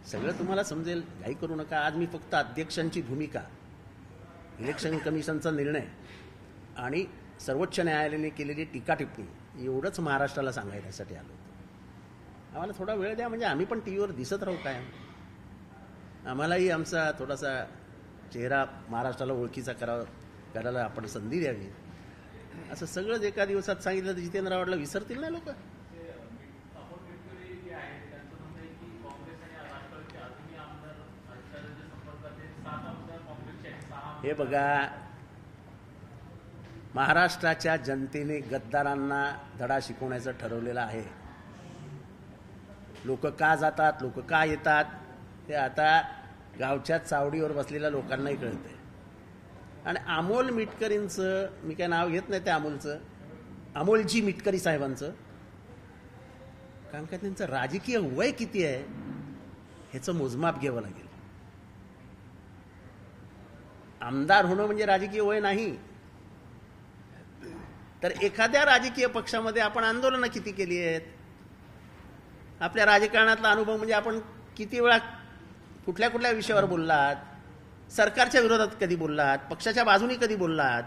सगळं तुम्हाला समजेल, घाई करू नका. आज मी फक्त अध्यक्षांची भूमिका, इलेक्शन कमिशनचा निर्णय आणि सर्वोच्च न्यायालयाने केलेली टीका टिप्पणी एवढंच महाराष्ट्राला सांगायसाठी आलो होतो. आम्हाला थोडा वेळ द्या, म्हणजे आम्ही पण टी व्हीवर दिसत राहू. काय आम्हालाही आमचा थोडासा चेहरा महाराष्ट्राला ओळखीचा करायला आपण संधी द्यावी. असं सगळंच एका दिवसात सांगितलं तर जितेंद्र आव्हाडला विसरतील ना लोक. हे बघा, महाराष्ट्राच्या जनतेने गद्दारांना धडा शिकवण्याचं ठरवलेलं आहे. लोक का जातात, लोक का येतात, ते आता गावच्या चावडीवर बसलेल्या लोकांनाही कळतंय. आणि अमोल मिटकरींचं, मी काय नाव घेत नाही त्या अमोलचं, अमोलजी मिटकरी साहेबांचं, कारण का त्यांचं राजकीय वय किती आहे ह्याचं मोजमाप घ्यावं लागेल. आमदार होणं म्हणजे राजकीय वय नाही. तर एखाद्या राजकीय पक्षामध्ये आपण आंदोलनं किती केली आहेत, आपल्या राजकारणातला अनुभव म्हणजे आपण किती वेळा कुठल्या कुठल्या विषयावर बोललात, सरकारच्या विरोधात कधी बोललात, पक्षाच्या बाजूनी कधी बोललात.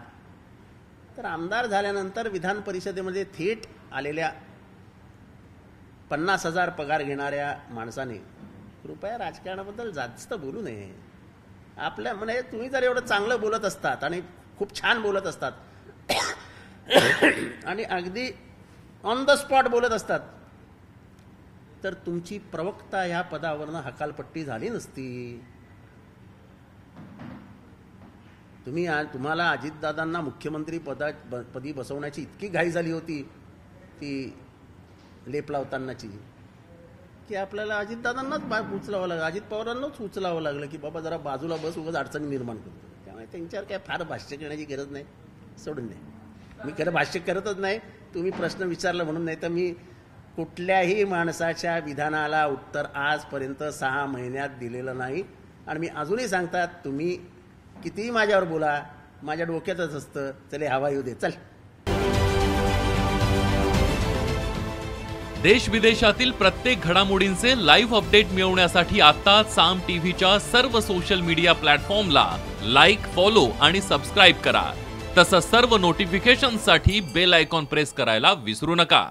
तर आमदार झाल्यानंतर विधान परिषदेमध्ये थेट आलेल्या 50,000 पगार घेणाऱ्या माणसाने कृपया राजकारणाबद्दल जास्त बोलू नये. आपल्या म्हणजे तुम्ही जर एवढं चांगलं बोलत असतात आणि खूप छान बोलत असतात आणि अगदी ऑन द स्पॉट बोलत असतात, तर तुमची प्रवक्ता ह्या पदावरनं हकालपट्टी झाली नसती. तुम्हाला अजितदादांना मुख्यमंत्री पदी बसवण्याची इतकी घाई झाली होती ती लेप लावतानाची, की आपल्याला अजितदादांनाच उचलावं लागलं, अजित पवारांनाच उचलावं लागलं की बाबा जरा बाजूला बस, उगाच अडचणी निर्माण करतो. त्यामुळे त्यांच्यावर काय फार भाष्य करण्याची गरज नाही, सोडून नाही. मी खरं भाष्य करतच नाही, तुम्ही प्रश्न विचारला म्हणून. नाही तर मी कुठल्याही माणसाच्या विधानाला उत्तर आजपर्यंत 6 महिन्यात दिलेलं नाही. आणि मी अजूनही सांगतात, तुम्ही कितीही माझ्यावर बोला, माझ्या डोक्यातच असतं चले हवा येऊ दे, चल. देश विदेशातील प्रत्येक घडामोडींचे लाईव्ह अपडेट मिळवण्यासाठी आता साम टीव्हीच्या सर्व सोशल मीडिया प्लॅटफॉर्मला लाईक, फॉलो आणि सबस्क्राईब करा. तसंच सर्व नोटिफिकेशनसाठी बेल आयकॉन प्रेस करायला विसरू नका.